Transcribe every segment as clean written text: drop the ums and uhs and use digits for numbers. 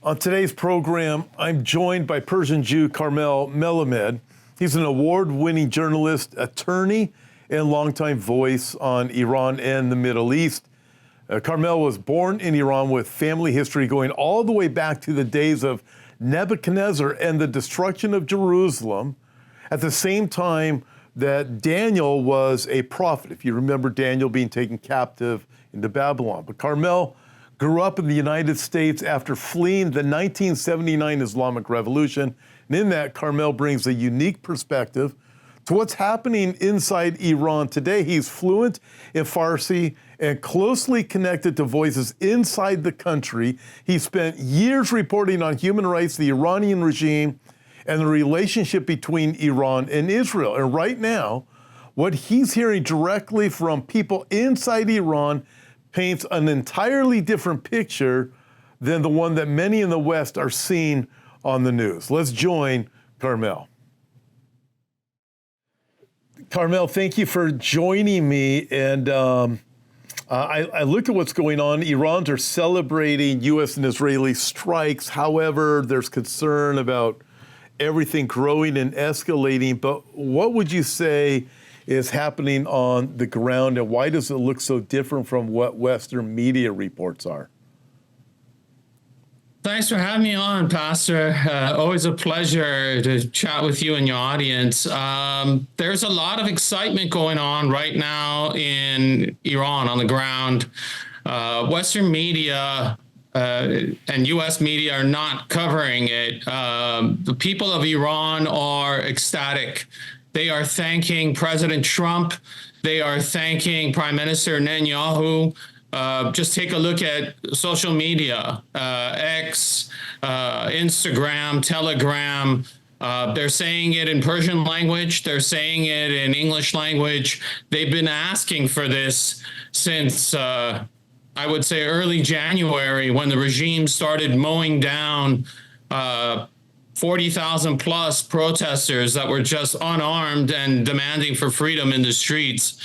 On today's program, I'm joined by Persian Jew Karmel Melamed. He's an award-winning journalist, attorney, and longtime voice on Iran and the Middle East. Karmel was born in Iran with family history going all the way back to the days of Nebuchadnezzar and the destruction of Jerusalem, at the same time that Daniel was a prophet, if you remember Daniel being taken captive into Babylon. But Karmel grew up in the United States after fleeing the 1979 Islamic Revolution. And in that, Karmel brings a unique perspective to what's happening inside Iran today. He's fluent in Farsi and closely connected to voices inside the country. He spent years reporting on human rights, the Iranian regime, and the relationship between Iran and Israel. And right now, what he's hearing directly from people inside Iran paints an entirely different picture than the one that many in the West are seeing on the news. Let's join Karmel. Karmel, thank you for joining me. And I look at what's going on. Irans are celebrating U.S. and Israeli strikes. However, there's concern about everything growing and escalating. But what would you say is happening on the ground, and why does it look so different from what Western media reports are? Thanks for having me on, Pastor. Always a pleasure to chat with you and your audience. There's a lot of excitement going on right now in Iran on the ground. Western media and U.S. media are not covering it. The people of Iran are ecstatic. They are thanking President Trump. They are thanking Prime Minister Netanyahu. Just take a look at social media, X, Instagram, Telegram. They're saying it in Persian language. They're saying it in English language. They've been asking for this since, I would say, early January, when the regime started mowing down 40,000 plus protesters that were just unarmed and demanding for freedom in the streets.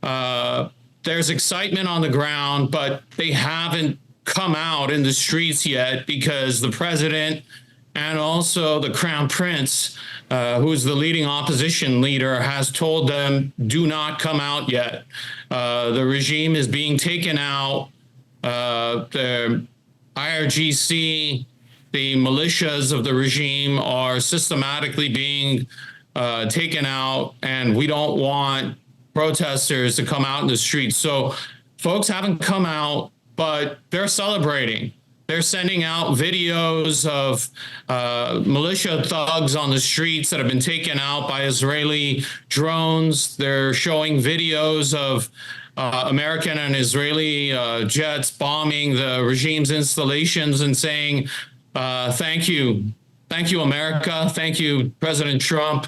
There's excitement on the ground, but they haven't come out in the streets yet because the president and also the crown prince, who's the leading opposition leader, has told them, do not come out yet. The regime is being taken out. The IRGC, the militias of the regime, are systematically being taken out, and we don't want protesters to come out in the streets. So folks haven't come out, but they're celebrating. They're sending out videos of militia thugs on the streets that have been taken out by Israeli drones. They're showing videos of American and Israeli jets bombing the regime's installations and saying, thank you. Thank you, America. Thank you, President Trump.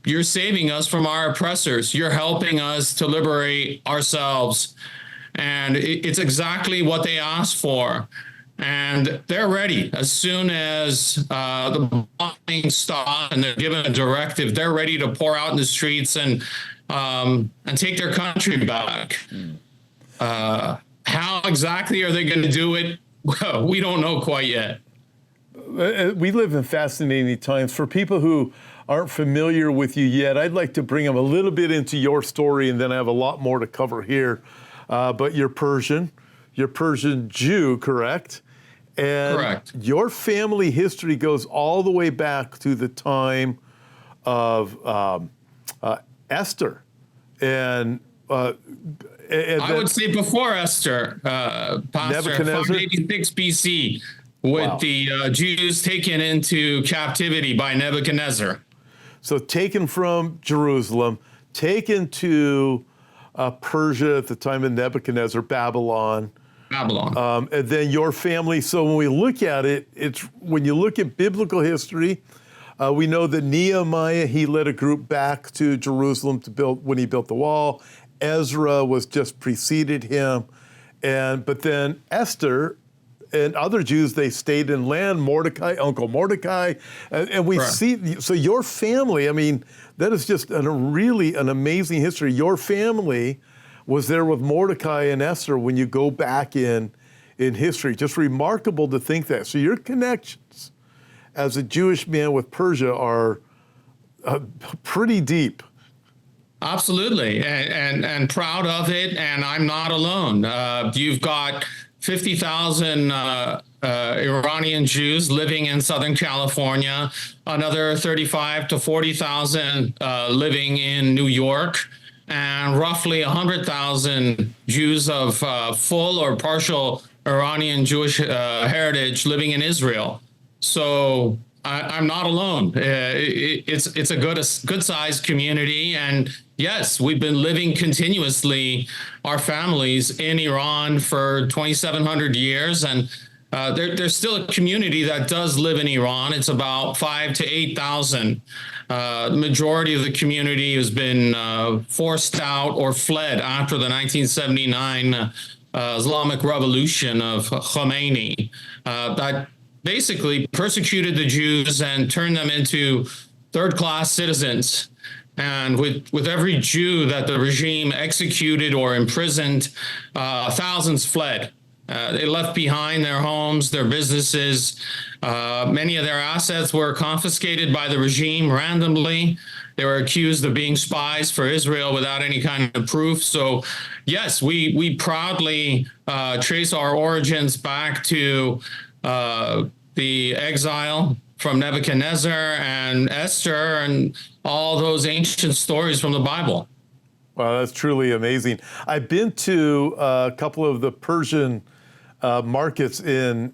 You're saving us from our oppressors. You're helping us to liberate ourselves. And it's exactly what they asked for. And they're ready. As soon as the bombing stops and they're given a directive, they're ready to pour out in the streets and take their country back. How exactly are they going to do it? Well, we don't know quite yet. We live in fascinating times. For people who aren't familiar with you yet, I'd like to bring them a little bit into your story, and then I have a lot more to cover here. But you're Persian Jew, correct? And correct. Your family history goes all the way back to the time of Esther. And I would say before Esther, Pastor, 586 BC. With the Jews taken into captivity by Nebuchadnezzar. So taken from Jerusalem, taken to Persia at the time of Nebuchadnezzar, Babylon. And then your family. So when we look at it, when you look at biblical history, we know that Nehemiah, he led a group back to Jerusalem when he built the wall. Ezra was just preceded him. But then Esther and other Jews, they stayed in land. Mordecai, Uncle Mordecai, and we see. So your family, I mean, that is just really an amazing history. Your family was there with Mordecai and Esther when you go back in in history. Just remarkable to think that. So your connections as a Jewish man with Persia are pretty deep. Absolutely, and proud of it. And I'm not alone. You've got 50,000 Iranian Jews living in Southern California, another 35 to 40,000 living in New York, and roughly 100,000 Jews of full or partial Iranian Jewish heritage living in Israel. So I'm not alone. It's a good sized community, and yes, we've been living continuously, our families in Iran for 2,700 years, and there's still a community that does live in Iran. It's about 5,000 to 8,000. The majority of the community has been forced out or fled after the 1979 Islamic Revolution of Khomeini. That basically persecuted the Jews and turned them into third-class citizens. And with every Jew that the regime executed or imprisoned, thousands fled. They left behind their homes, their businesses. Many of their assets were confiscated by the regime randomly. They were accused of being spies for Israel without any kind of proof. So, yes, we proudly trace our origins back to the exile from Nebuchadnezzar and Esther and all those ancient stories from the Bible. Wow, that's truly amazing. I've been to a couple of the Persian markets in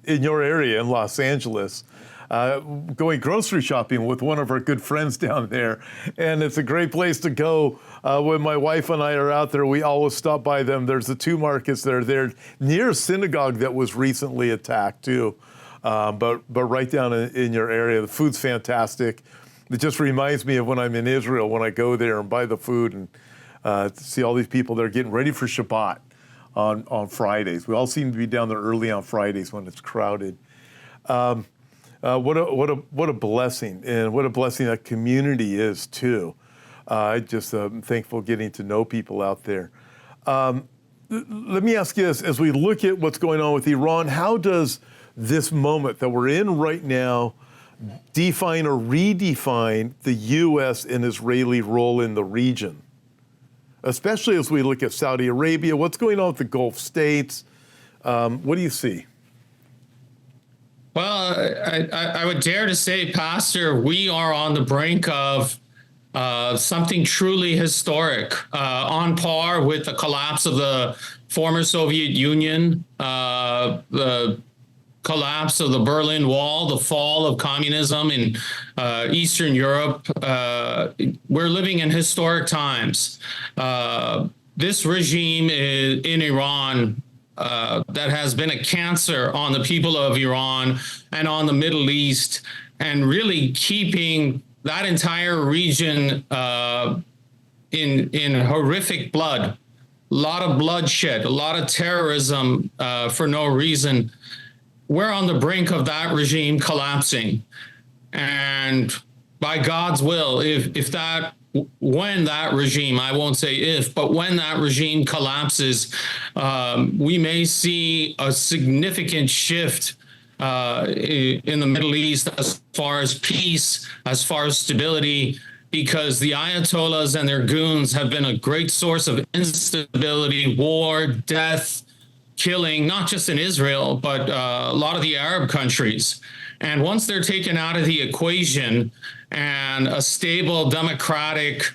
your area in Los Angeles, going grocery shopping with one of our good friends down there. And it's a great place to go. When my wife and I are out there, we always stop by them. There's the two markets that are there near a synagogue that was recently attacked too. But right down in your area, the food's fantastic. It just reminds me of when I'm in Israel, when I go there and buy the food and see all these people that are getting ready for Shabbat on Fridays. We all seem to be down there early on Fridays when it's crowded. What a blessing, and what a blessing that community is too. I just am thankful getting to know people out there. Let me ask you this: as we look at what's going on with Iran, how does this moment that we're in right now define or redefine the U.S. and Israeli role in the region? Especially as we look at Saudi Arabia, what's going on with the Gulf states? What do you see? Well, I would dare to say, Pastor, we are on the brink of something truly historic, on par with the collapse of the former Soviet Union, the collapse of the Berlin Wall, the fall of communism in Eastern Europe. We're living in historic times. This regime in Iran that has been a cancer on the people of Iran and on the Middle East, and really keeping that entire region in horrific blood, a lot of bloodshed, a lot of terrorism for no reason. We're on the brink of that regime collapsing. And by God's will, when that regime, I won't say if, but when that regime collapses, we may see a significant shift in the Middle East as far as peace, as far as stability, because the Ayatollahs and their goons have been a great source of instability, war, death, killing, not just in Israel, but a lot of the Arab countries. And once they're taken out of the equation and a stable, democratic,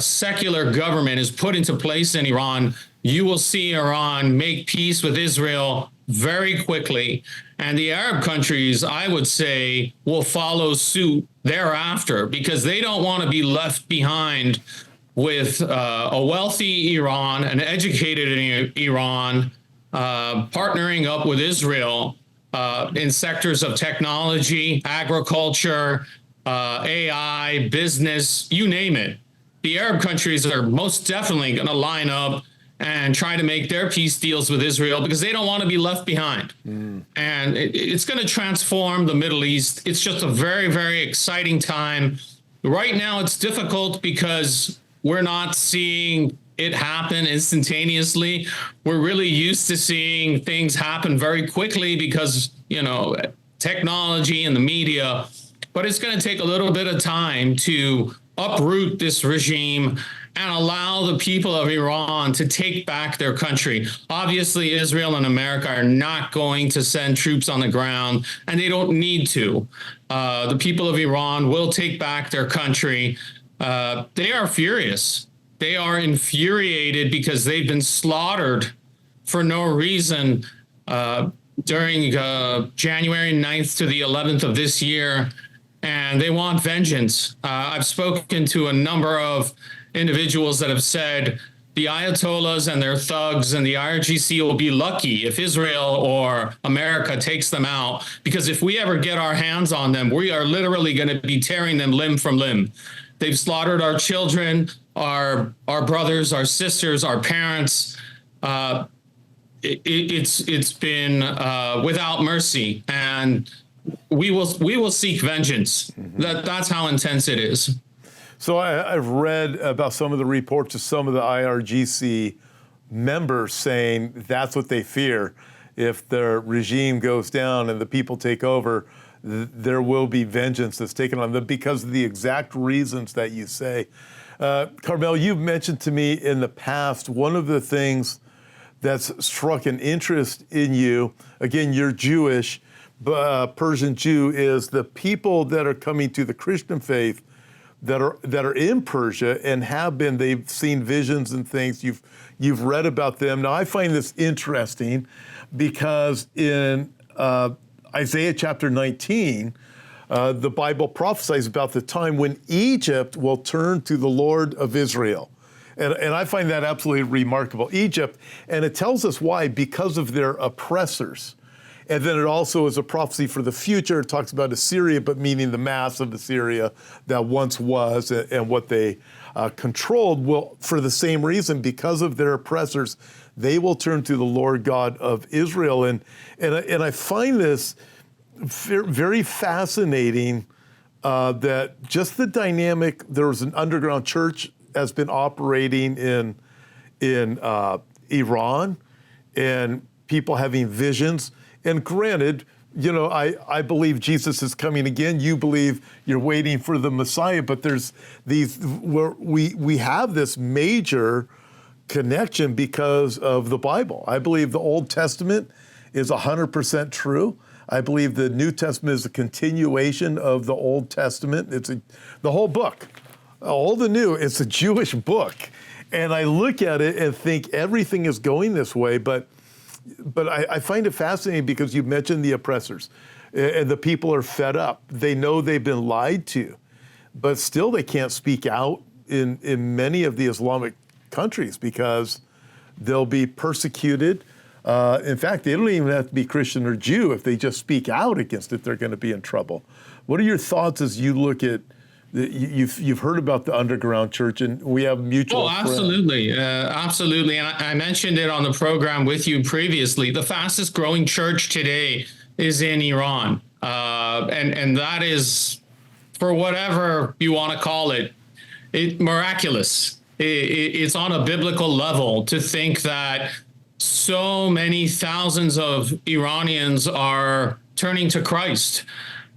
secular government is put into place in Iran, you will see Iran make peace with Israel very quickly. And the Arab countries, I would say, will follow suit thereafter, because they don't want to be left behind with a wealthy Iran, an educated Iran, partnering up with Israel in sectors of technology, agriculture, AI, business, you name it. The Arab countries are most definitely going to line up and try to make their peace deals with Israel, because they don't want to be left behind. And it's going to transform the Middle East. It's just a very, very exciting time. Right now, it's difficult because we're not seeing it happen instantaneously. We're really used to seeing things happen very quickly because, technology and the media, but it's going to take a little bit of time to uproot this regime and allow the people of Iran to take back their country. Obviously, Israel and America are not going to send troops on the ground, and they don't need to. The people of Iran will take back their country. They are furious. They are infuriated because they've been slaughtered for no reason during January 9th to the 11th of this year, and they want vengeance. I've spoken to a number of individuals that have said the Ayatollahs and their thugs and the IRGC will be lucky if Israel or America takes them out, because if we ever get our hands on them, we are literally going to be tearing them limb from limb. They've slaughtered our children, our brothers, our sisters, our parents. It's been without mercy, and we will seek vengeance. That's how intense it is. So I've read about some of the reports of some of the IRGC members saying that's what they fear. If their regime goes down and the people take over, there will be vengeance that's taken on them because of the exact reasons that you say. Karmel, you've mentioned to me in the past, one of the things that's struck an interest in you, again, you're Jewish, Persian Jew, is the people that are coming to the Christian faith that are in Persia and have been, they've seen visions and things, you've read about them. Now I find this interesting because in Isaiah chapter 19, the Bible prophesies about the time when Egypt will turn to the Lord of Israel. And I find that absolutely remarkable. Egypt, and it tells us why, because of their oppressors. And then it also is a prophecy for the future. It talks about Assyria, but meaning the mass of Assyria that once was and what they controlled. Well, for the same reason, because of their oppressors, they will turn to the Lord God of Israel. And I find this very fascinating that just the dynamic, there was an underground church has been operating in Iran, and people having visions. And granted, I believe Jesus is coming again. You believe you're waiting for the Messiah, but there's these where we have this major connection because of the Bible. I believe the Old Testament is 100% true. I believe the New Testament is a continuation of the Old Testament. It's the whole book. All the new, it's a Jewish book. And I look at it and think everything is going this way, but I find it fascinating because you mentioned the oppressors and the people are fed up. They know they've been lied to, but still they can't speak out in many of the Islamic countries because they'll be persecuted. In fact, they don't even have to be Christian or Jew. If they just speak out against it, they're going to be in trouble. What are your thoughts as you look at you've heard about the underground church, and we have mutual friends. Absolutely. Absolutely. And I mentioned it on the program with you previously. The fastest growing church today is in Iran. And that is, for whatever you want to call it, miraculous. It's on a biblical level to think that so many thousands of Iranians are turning to Christ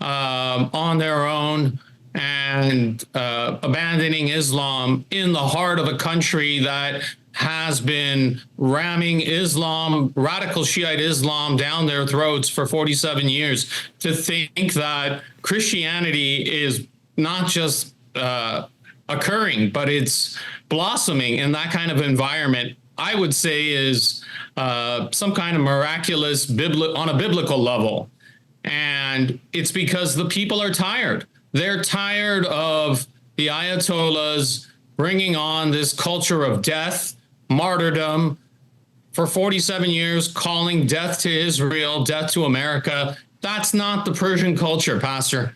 on their own, and abandoning Islam in the heart of a country that has been ramming Islam, radical Shiite Islam, down their throats for 47 years. To think that Christianity is not just occurring, but it's blossoming in that kind of environment, I would say is some kind of miraculous on a biblical level. And it's because the people are tired. They're tired of the Ayatollahs bringing on this culture of death, martyrdom, for 47 years, calling death to Israel, death to America. That's not the Persian culture, Pastor.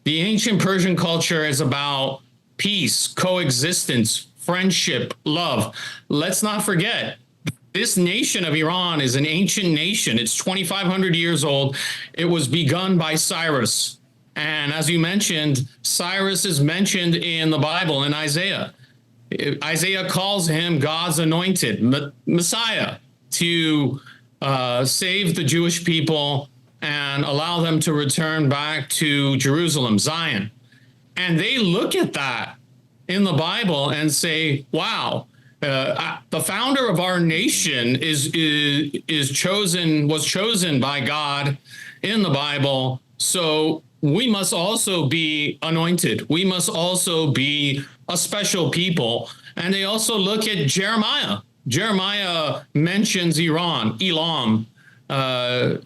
The ancient Persian culture is about peace, coexistence, friendship, love. Let's not forget, this nation of Iran is an ancient nation. It's 2,500 years old. It was begun by Cyrus. And as you mentioned, Cyrus is mentioned in the Bible in Isaiah. Isaiah calls him God's anointed Messiah to save the Jewish people and allow them to return back to Jerusalem, Zion. And they look at that in the Bible and say, wow, the founder of our nation was chosen by God in the Bible. So we must also be anointed. We must also be a special people. And they also look at Jeremiah. Jeremiah mentions Elam,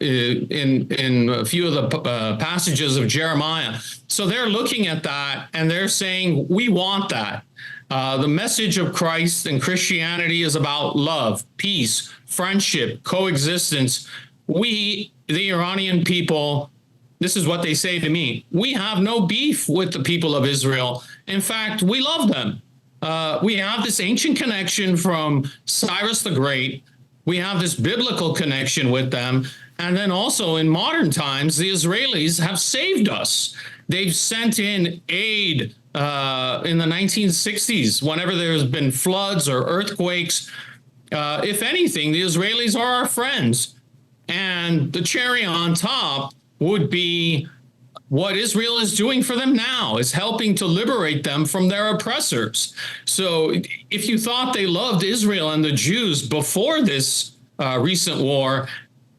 in a few of the passages of Jeremiah. So they're looking at that and they're saying, we want that. The message of Christ and Christianity is about love, peace, friendship, coexistence. We, the Iranian people, this is what they say to me: we have no beef with the people of Israel. In fact, we love them. We have this ancient connection from Cyrus the Great. We have this biblical connection with them. And then also in modern times, the Israelis have saved us. They've sent in aid in the 1960s, whenever there's been floods or earthquakes. If anything, the Israelis are our friends. And the cherry on top would be what Israel is doing for them now, is helping to liberate them from their oppressors. So if you thought they loved Israel and the Jews before this recent war,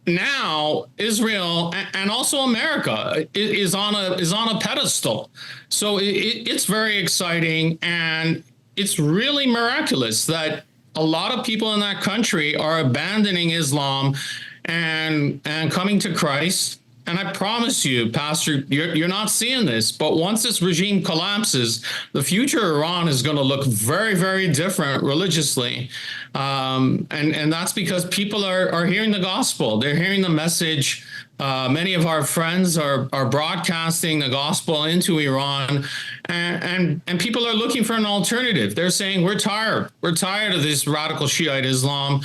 now Israel and also America is on a pedestal. So it's very exciting, and it's really miraculous that a lot of people in that country are abandoning Islam and coming to Christ. And I promise you, Pastor, you're not seeing this, but once this regime collapses, the future of Iran is going to look very, very different religiously. And that's because people are hearing the gospel. They're hearing the message. Many of our friends are broadcasting the gospel into Iran, and people are looking for an alternative. They're saying, we're tired. We're tired of this radical Shiite Islam.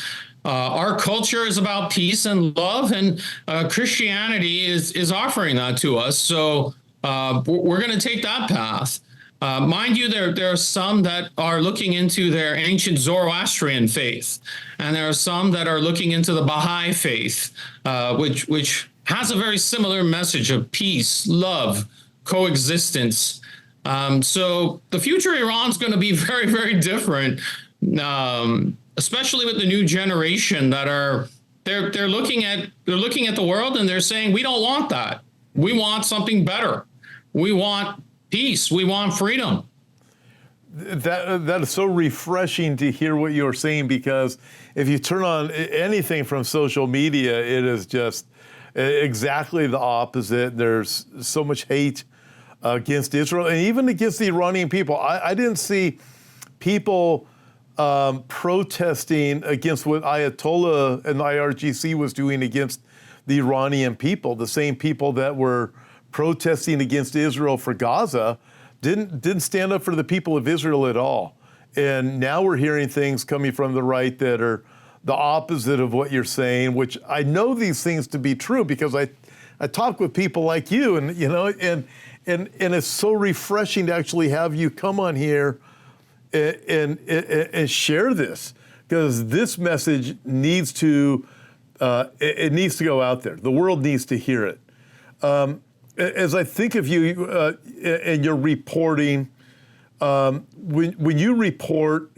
Our culture is about peace and love, and Christianity is offering that to us. So we're going to take that path. Mind you, there are some that are looking into their ancient Zoroastrian faith, and there are some that are looking into the Baha'i faith, which has a very similar message of peace, love, coexistence. So the future of Iran is going to be very, very different. Especially with the new generation that they're looking at the world and they're saying, we don't want that. We want something better. We want peace. We want freedom. That is so refreshing to hear what you're saying, because if you turn on anything from social media, it is just exactly the opposite. There's so much hate against Israel and even against the Iranian people. I didn't see people protesting against what Ayatollah and the IRGC was doing against the Iranian people. The same people that were protesting against Israel for Gaza didn't stand up for the people of Israel at all. And now we're hearing things coming from the right that are the opposite of what you're saying, which I know these things to be true because I talk with people like you, and and it's so refreshing to actually have you come on here and share this, because this message needs to go out there. The world needs to hear it. As I think of you and your reporting, when you report,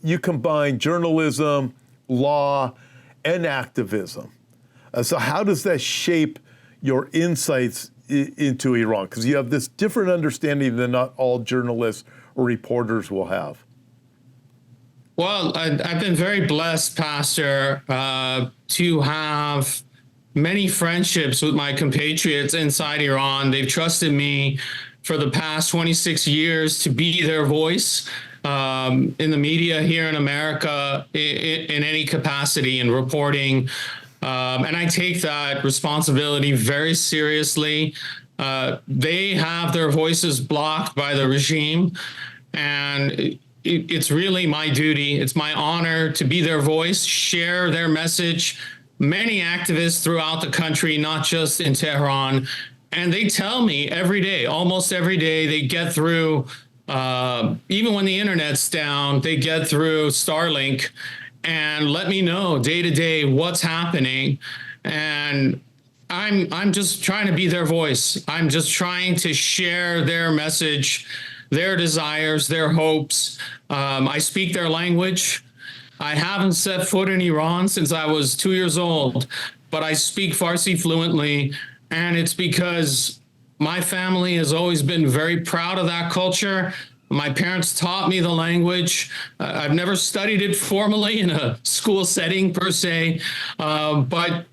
you combine journalism, law, and activism. So how does that shape your insights into Iran? Because you have this different understanding than not all journalists or reporters will have. Well, I've been very blessed, Pastor, to have many friendships with my compatriots inside Iran. They've trusted me for the past 26 years to be their voice in the media here in America in any capacity in reporting. And I take that responsibility very seriously. They have their voices blocked by the regime, and it's really my duty. It's my honor to be their voice, share their message. Many activists throughout the country, not just in Tehran, and they tell me every day, almost every day, they get through Even when the internet's down, they get through Starlink and let me know day to day what's happening. And I'm just trying to be their voice. I'm just trying to share their message, their desires, their hopes. I speak their language. I haven't set foot in Iran since I was 2 years old, but I speak Farsi fluently. And it's because my family has always been very proud of that culture. My parents taught me the language. I've never studied it formally in a school setting per se, but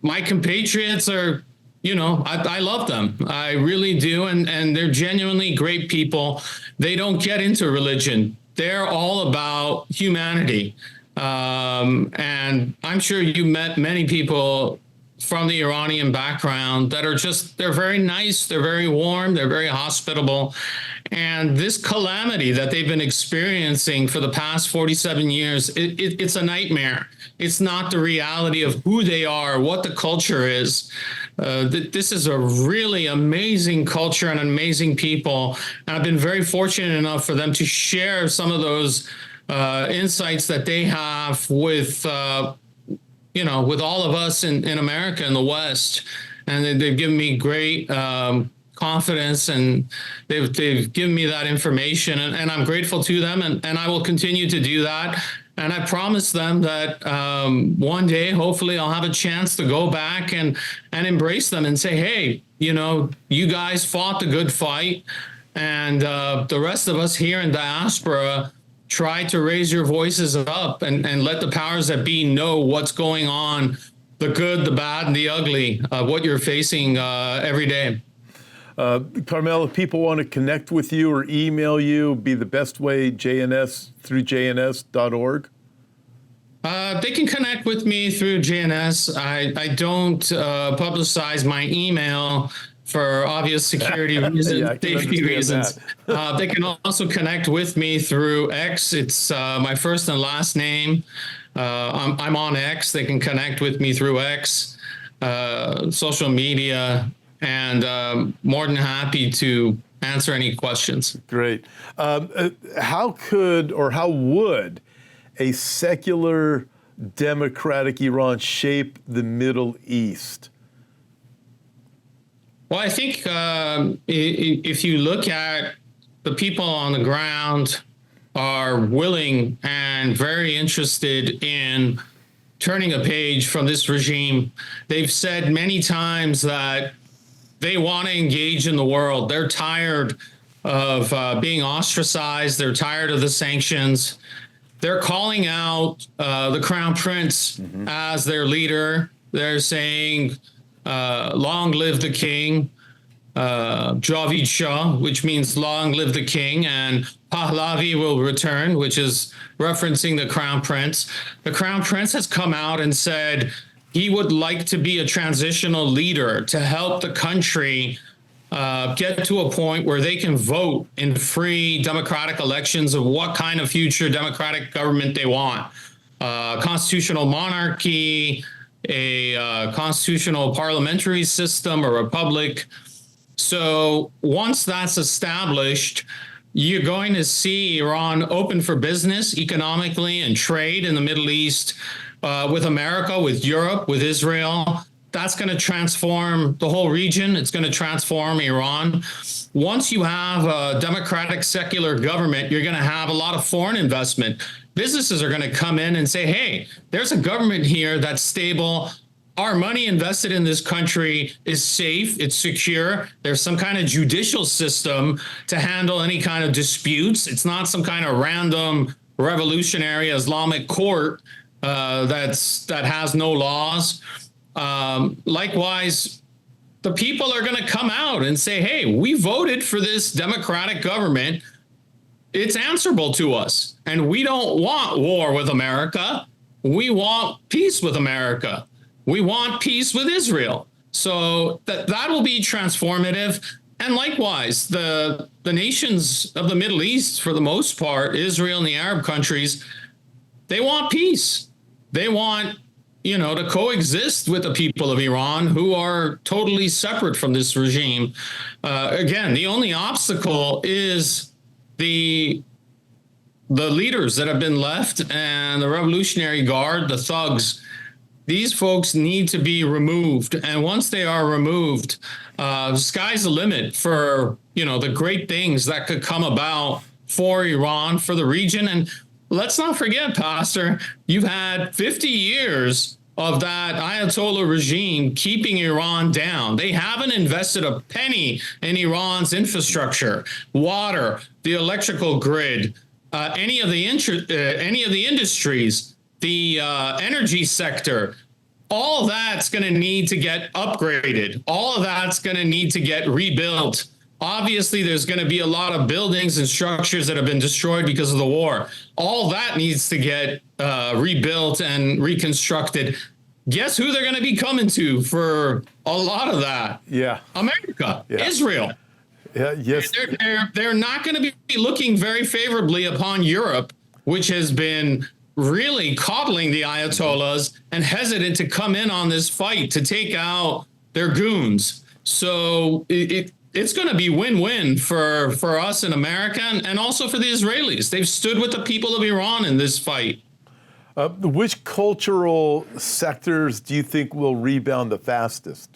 my compatriots are, I love them. I really do. And they're genuinely great people. They don't get into religion. They're all about humanity. And I'm sure you met many people from the Iranian background that are they're very nice, they're very warm, they're very hospitable. And this calamity that they've been experiencing for the past 47 years, it's a nightmare. It's not the reality of who they are, what the culture is. This is a really amazing culture and amazing people. And I've been very fortunate enough for them to share some of those insights that they have with with all of us in America and the West. And they've given me great confidence, and they've given me that information, and I'm grateful to them, and I will continue to do that. And I promise them that one day, hopefully, I'll have a chance to go back and embrace them and say, hey, you guys fought the good fight, and the rest of us here in diaspora try to raise your voices up and let the powers that be know what's going on, the good, the bad, and the ugly, what you're facing every day. Karmel, if people want to connect with you or email you, be the best way, JNS through jns.org? They can connect with me through JNS. I don't publicize my email for obvious security reasons, safety reasons. They can also connect with me through X. It's my first and last name. I'm on X. They can connect with me through X, social media, and more than happy to answer any questions. Great. How would a secular democratic Iran shape the Middle East? Well, I think if you look at the people on the ground are willing and very interested in turning a page from this regime. They've said many times that they want to engage in the world. They're tired of being ostracized. They're tired of the sanctions. They're calling out the Crown Prince as their leader. They're saying, long live the king, Javid Shah, which means long live the king, and Pahlavi will return, which is referencing the Crown Prince. The Crown Prince has come out and said he would like to be a transitional leader to help the country get to a point where they can vote in free democratic elections of what kind of future democratic government they want. Constitutional monarchy, a constitutional parliamentary system, a republic. So once that's established, you're going to see Iran open for business economically and trade in the Middle East with America, with Europe, with Israel. That's going to transform the whole region. It's going to transform Iran. Once you have a democratic secular government, you're going to have a lot of foreign investment. Businesses are going to come in and say, hey, there's a government here that's stable. Our money invested in this country is safe, it's secure. There's some kind of judicial system to handle any kind of disputes. It's not some kind of random revolutionary Islamic court that has no laws. Likewise, the people are going to come out and say, hey, we voted for this democratic government. It's answerable to us. And we don't want war with America. We want peace with America. We want peace with Israel. So that will be transformative. And likewise, the nations of the Middle East, for the most part, Israel and the Arab countries, they want peace. They want, to coexist with the people of Iran who are totally separate from this regime. Again, the only obstacle is the leaders that have been left and the Revolutionary Guard, the thugs, these folks need to be removed. And once they are removed, sky's the limit for, the great things that could come about for Iran, for the region. And let's not forget, Pastor, you've had 50 years of that Ayatollah regime keeping Iran down. They haven't invested a penny in Iran's infrastructure, water, the electrical grid, any of the industries, the energy sector. All that's going to need to get upgraded. All of that's going to need to get rebuilt. Obviously, there's going to be a lot of buildings and structures that have been destroyed because of the war. All that needs to get rebuilt and reconstructed. Guess who they're going to be coming to for a lot of that? Yeah. America, yeah. Israel. Yeah, yes. They're not going to be looking very favorably upon Europe, which has been really coddling the Ayatollahs and hesitant to come in on this fight to take out their goons. So it's going to be win-win for us in America and also for the Israelis. They've stood with the people of Iran in this fight. Which cultural sectors do you think will rebound the fastest?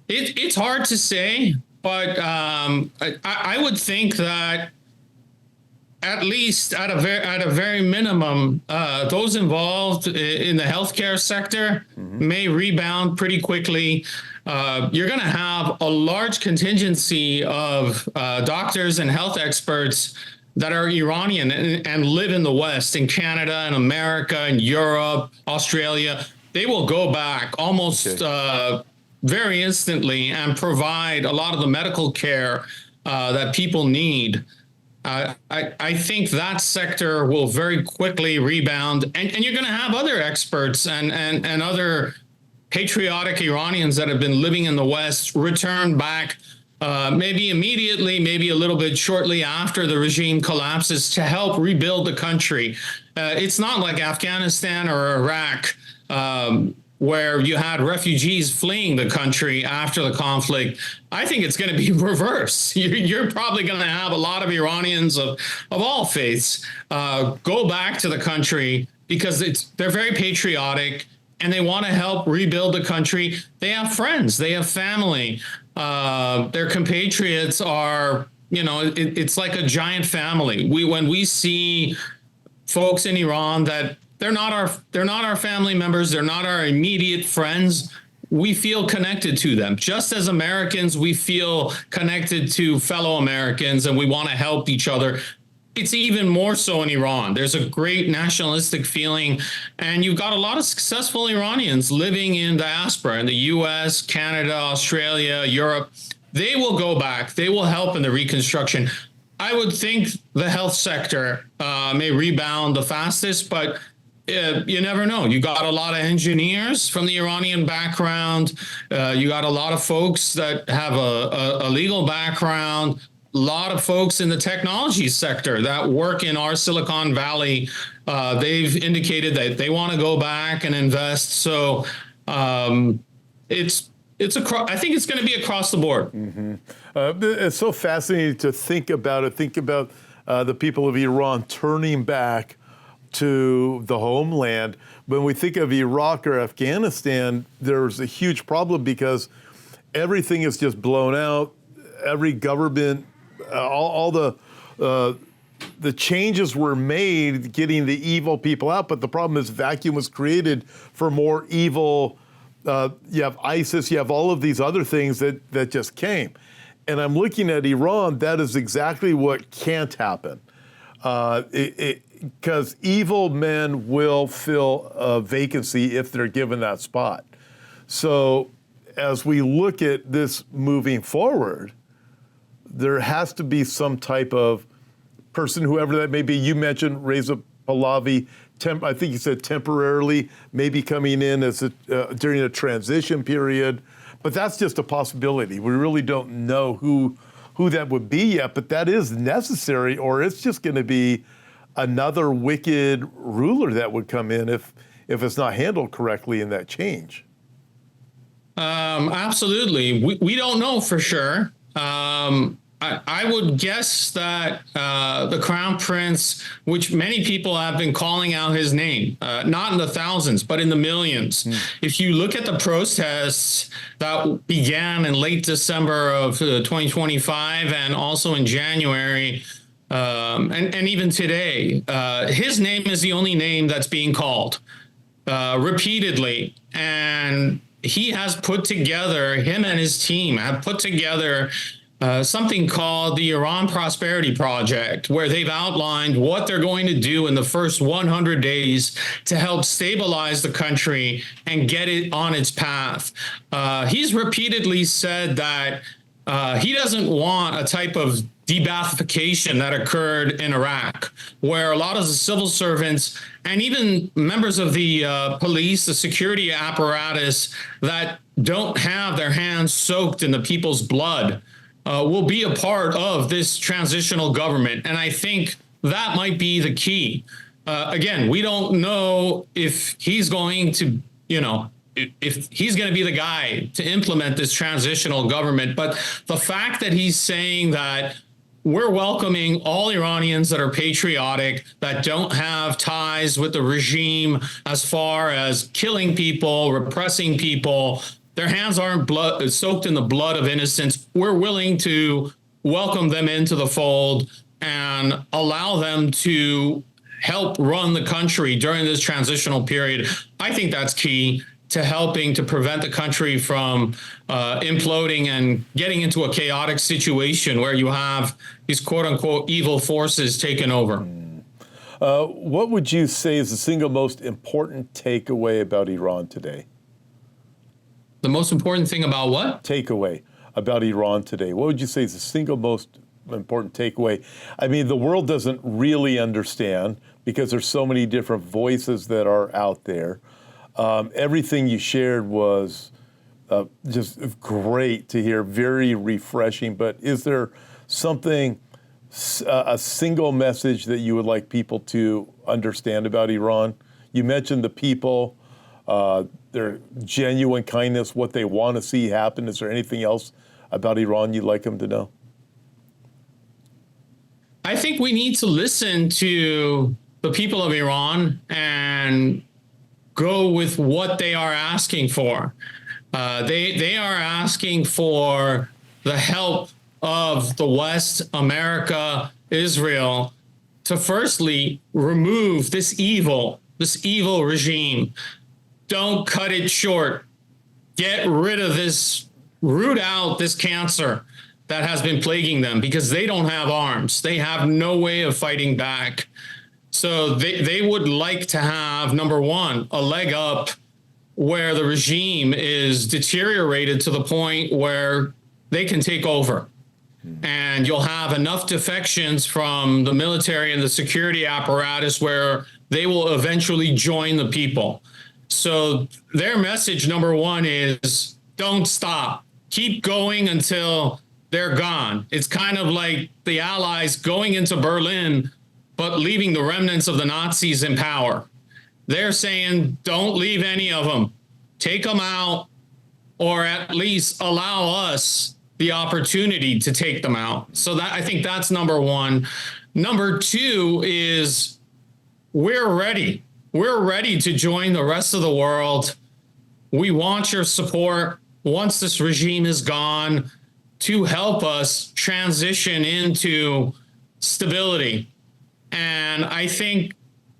It's hard to say, but I would think that at least at a very minimum, those involved in the healthcare sector may rebound pretty quickly. You're going to have a large contingency of doctors and health experts that are Iranian and live in the West, in Canada and America and Europe, Australia. They will go back almost very instantly and provide a lot of the medical care that people need. I think that sector will very quickly rebound, and you're going to have other experts and other patriotic Iranians that have been living in the West return back, maybe immediately, maybe a little bit shortly after the regime collapses, to help rebuild the country. It's not like Afghanistan or Iraq, where you had refugees fleeing the country after the conflict. I think it's going to be reverse. You're probably going to have a lot of Iranians of all faiths go back to the country because they're very patriotic and they want to help rebuild the country. They have friends, they have family. Their compatriots are, it's like a giant family. When we see folks in Iran that they're not our family members, they're not our immediate friends, we feel connected to them. Just as Americans, we feel connected to fellow Americans and we want to help each other. It's even more so in Iran. There's a great nationalistic feeling, and you've got a lot of successful Iranians living in diaspora in the US, Canada, Australia, Europe. They will go back. They will help in the reconstruction. I would think the health sector may rebound the fastest, but you never know. You got a lot of engineers from the Iranian background. You got a lot of folks that have a legal background. A lot of folks in the technology sector that work in our Silicon Valley. They've indicated that they want to go back and invest. So I think it's going to be across the board. Mm-hmm. It's so fascinating to think about it. Think about the people of Iran turning back to the homeland. When we think of Iraq or Afghanistan, there's a huge problem because everything is just blown out. Every government, all the changes were made getting the evil people out, but the problem is vacuum was created for more evil. You have ISIS, you have all of these other things that just came. And I'm looking at Iran, that is exactly what can't happen. Because evil men will fill a vacancy if they're given that spot. So as we look at this moving forward, there has to be some type of person, whoever that may be. You mentioned Reza Pahlavi, I think you said temporarily, maybe coming in as during a transition period. But that's just a possibility. We really don't know who that would be yet, but that is necessary, or it's just going to be another wicked ruler that would come in if it's not handled correctly in that change. Absolutely. We don't know for sure. I would guess that the Crown Prince, which many people have been calling out his name, not in the thousands, but in the millions. If you look at the protests that began in late December of 2025 and also in January, and even today, his name is the only name that's being called repeatedly. And he has put together, him and his team have put together something called the Iran Prosperity Project, where they've outlined what they're going to do in the first 100 days to help stabilize the country and get it on its path. He's repeatedly said that he doesn't want a type of de-Baathification that occurred in Iraq, where a lot of the civil servants and even members of the police, the security apparatus that don't have their hands soaked in the people's blood will be a part of this transitional government. And I think that might be the key. Again, we don't know if he's going to, if he's going to be the guy to implement this transitional government. But the fact that he's saying that we're welcoming all Iranians that are patriotic, that don't have ties with the regime as far as killing people, repressing people, their hands aren't soaked in the blood of innocents. We're willing to welcome them into the fold and allow them to help run the country during this transitional period. I think that's key to helping to prevent the country from imploding and getting into a chaotic situation where you have these quote unquote evil forces taken over. What would you say is the single most important takeaway about Iran today? The most important thing about what? Takeaway about Iran today. What would you say is the single most important takeaway? I mean, the world doesn't really understand because there's so many different voices that are out there. Everything you shared was just great to hear, very refreshing. But is there something, a single message that you would like people to understand about Iran? You mentioned the people, their genuine kindness, what they want to see happen. Is there anything else about Iran you'd like them to know? I think we need to listen to the people of Iran and go with what they are asking for. They are asking for the help of the West, America, Israel, to firstly remove this evil regime. Don't cut it short. Get rid of this, root out this cancer that has been plaguing them, because they don't have arms. They have no way of fighting back. So they would like to have, number one, a leg up where the regime is deteriorated to the point where they can take over. And you'll have enough defections from the military and the security apparatus where they will eventually join the people. So their message, number one, is don't stop. Keep going until they're gone. It's kind of like the Allies going into Berlin, but leaving the remnants of the Nazis in power. They're saying, don't leave any of them. Take them out, or at least allow us the opportunity to take them out. So that, I think that's number one. Number two is we're ready. We're ready to join the rest of the world. We want your support once this regime is gone to help us transition into stability. And I think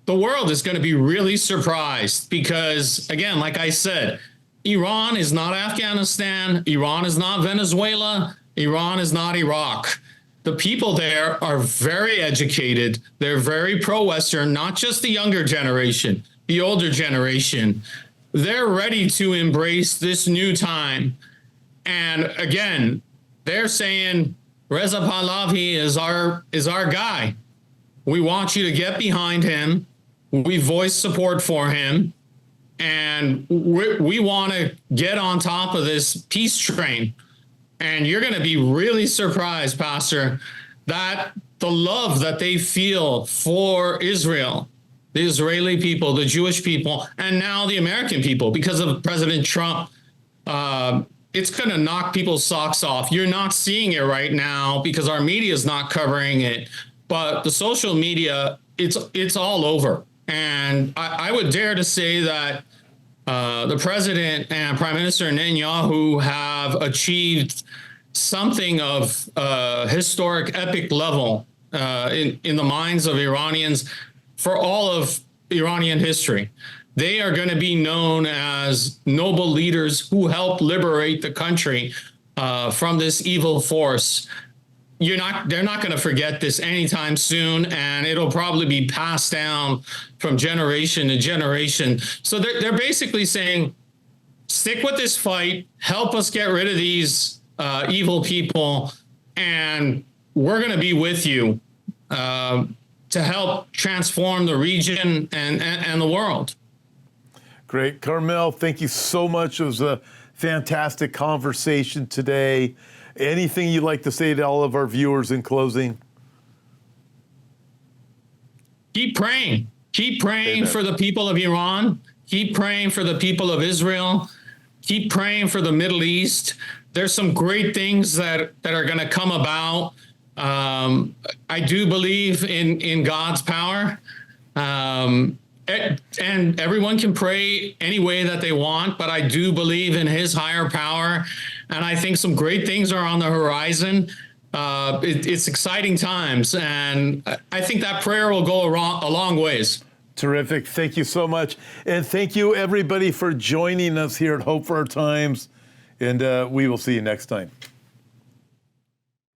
the world is going to be really surprised because, again, like I said, Iran is not Afghanistan. Iran is not Venezuela. Iran is not Iraq. The people there are very educated. They're very pro-Western, not just the younger generation, the older generation. They're ready to embrace this new time. And again, they're saying Reza Pahlavi is our guy. We want you to get behind him. We voice support for him. And we want to get on top of this peace train. And you're going to be really surprised, Pastor, that the love that they feel for Israel, the Israeli people, the Jewish people, and now the American people, because of President Trump it's going to knock people's socks off. You're not seeing it right now because our media is not covering it, but the social media, it's all over. And I would dare to say that the president and Prime Minister Netanyahu have achieved something of historic, epic level in the minds of Iranians for all of Iranian history. They are going to be known as noble leaders who helped liberate the country from this evil force. They're not going to forget this anytime soon, and it'll probably be passed down from generation to generation. So they're basically saying, stick with this fight, help us get rid of these evil people, and we're going to be with you to help transform the region and the world. Great. Karmel, thank you so much. It was a fantastic conversation today. Anything you'd like to say to all of our viewers in closing? Keep praying. Keep praying Amen. for the people of Iran. Keep praying for the people of Israel. Keep praying for the Middle East. There's some great things that are going to come about. I do believe in God's power. And everyone can pray any way that they want, but I do believe in his higher power. And I think some great things are on the horizon. It's exciting times. And I think that prayer will go a long ways. Terrific. Thank you so much. And thank you, everybody, for joining us here at Hope for Our Times. And we will see you next time.